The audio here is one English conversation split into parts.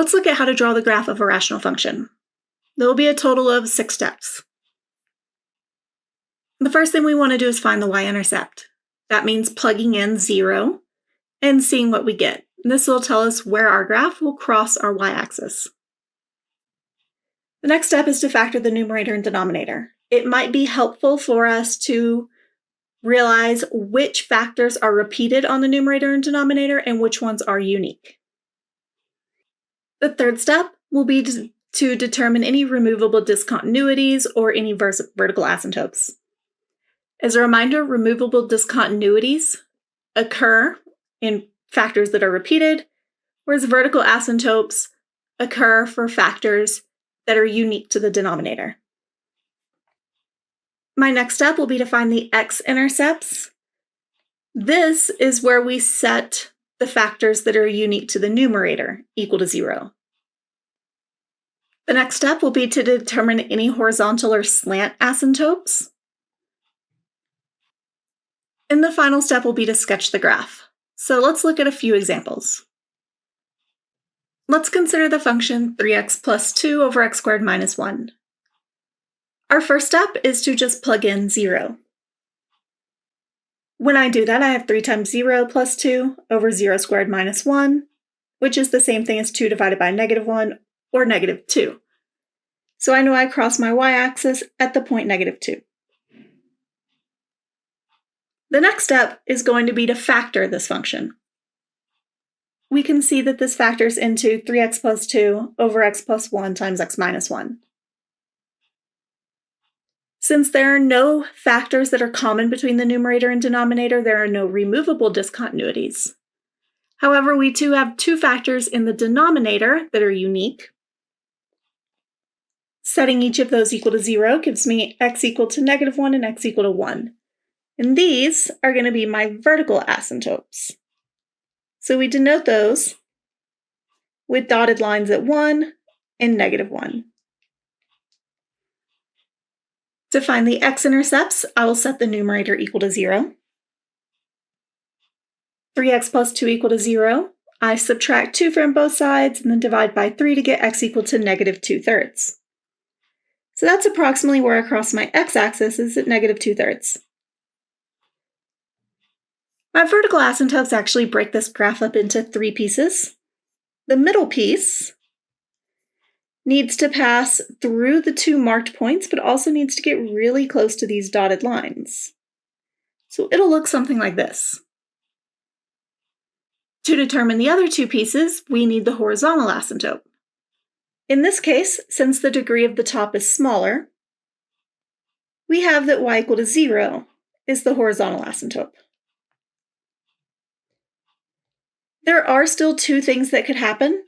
Let's look at how to draw the graph of a rational function. There will be a total of 6 steps. The first thing we want to do is find the y-intercept. That means plugging in 0 and seeing what we get. This will tell us where our graph will cross our y-axis. The next step is to factor the numerator and denominator. It might be helpful for us to realize which factors are repeated on the numerator and denominator and which ones are unique. The third step will be to determine any removable discontinuities or any vertical asymptotes. As a reminder, removable discontinuities occur in factors that are repeated, whereas vertical asymptotes occur for factors that are unique to the denominator. My next step will be to find the x-intercepts. This is where we set the factors that are unique to the numerator equal to 0. The next step will be to determine any horizontal or slant asymptotes. And the final step will be to sketch the graph. So let's look at a few examples. Let's consider the function 3x plus 2 over x squared minus 1. Our first step is to just plug in 0. When I do that, I have 3 times 0 plus 2 over 0 squared minus 1, which is the same thing as 2 divided by -1 or -2. So I know I cross my y-axis at the point -2. The next step is going to be to factor this function. We can see that this factors into 3x plus 2 over x plus 1 times x minus 1. Since there are no factors that are common between the numerator and denominator, there are no removable discontinuities. However, we do have 2 factors in the denominator that are unique. Setting each of those equal to 0 gives me x equal to -1 and x equal to 1. And these are going to be my vertical asymptotes. So we denote those with dotted lines at 1 and -1. To find the x-intercepts, I will set the numerator equal to 0. 3x plus 2 equal to 0. I subtract 2 from both sides and then divide by 3 to get x equal to -2/3. So that's approximately where I cross my x-axis is at -2/3. My vertical asymptotes actually break this graph up into 3 pieces. The middle piece needs to pass through the 2 marked points, but also needs to get really close to these dotted lines. So it'll look something like this. To determine the other 2 pieces, we need the horizontal asymptote. In this case, since the degree of the top is smaller, we have that y equal to 0 is the horizontal asymptote. There are still 2 things that could happen.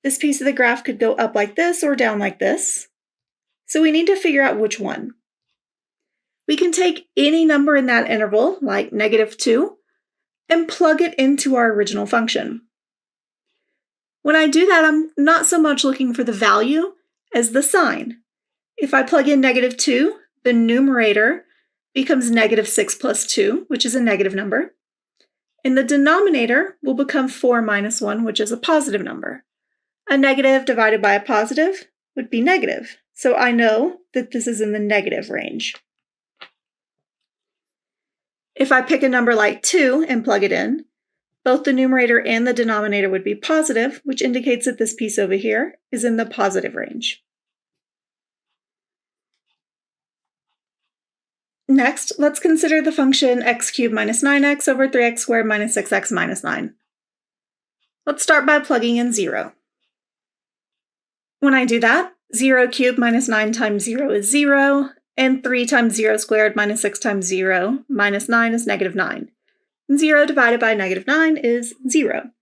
This piece of the graph could go up like this or down like this. So we need to figure out which one. We can take any number in that interval, like -2, and plug it into our original function. When I do that, I'm not so much looking for the value as the sign. If I plug in -2, the numerator becomes -6 plus 2, which is a negative number. And the denominator will become 4 minus 1, which is a positive number. A negative divided by a positive would be negative. So I know that this is in the negative range. If I pick a number like 2 and plug it in, both the numerator and the denominator would be positive, which indicates that this piece over here is in the positive range. Next, let's consider the function x cubed minus 9x over 3x squared minus 6x minus 9. Let's start by plugging in 0. When I do that, 0 cubed minus 9 times 0 is 0, and 3 times 0 squared minus 6 times 0 minus 9 is -9. And 0 divided by -9 is 0.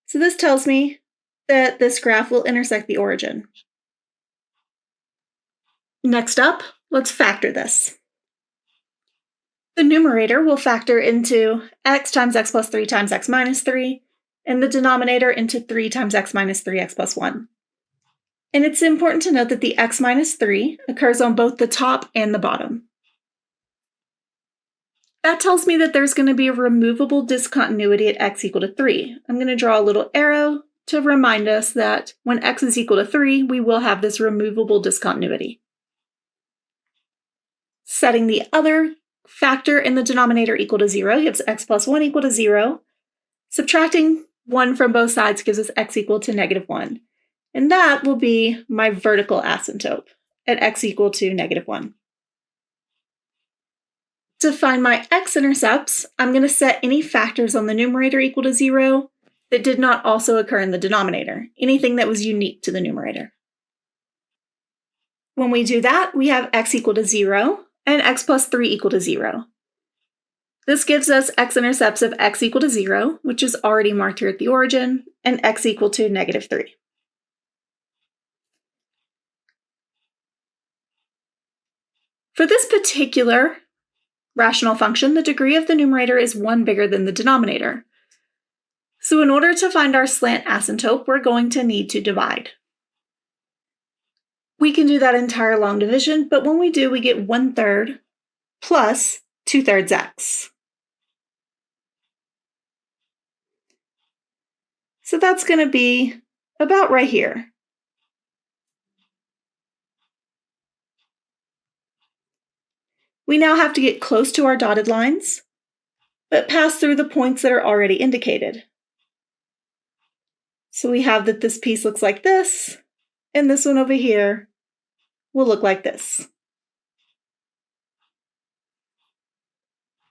So this tells me that this graph will intersect the origin. Next up, let's factor this. The numerator will factor into x times x plus 3 times x minus 3, and the denominator into 3 times x minus 3x plus 1. And it's important to note that the x minus 3 occurs on both the top and the bottom. That tells me that there's going to be a removable discontinuity at x equal to 3. I'm going to draw a little arrow to remind us that when x is equal to 3, we will have this removable discontinuity. Setting the other factor in the denominator equal to 0 gives x plus 1 equal to 0. Subtracting 1 from both sides gives us x equal to negative 1. And that will be my vertical asymptote at x equal to negative 1. To find my x-intercepts, I'm going to set any factors on the numerator equal to 0 that did not also occur in the denominator, anything that was unique to the numerator. When we do that, we have x equal to 0 and x plus 3 equal to 0. This gives us x-intercepts of x equal to 0, which is already marked here at the origin, and x equal to negative 3. For this particular rational function, the degree of the numerator is 1 bigger than the denominator. So in order to find our slant asymptote, we're going to need to divide. We can do that entire long division, but when we do, we get 1/3 plus 2/3 x. So that's going to be about right here. We now have to get close to our dotted lines, but pass through the points that are already indicated. So we have that this piece looks like this, and this one over here will look like this.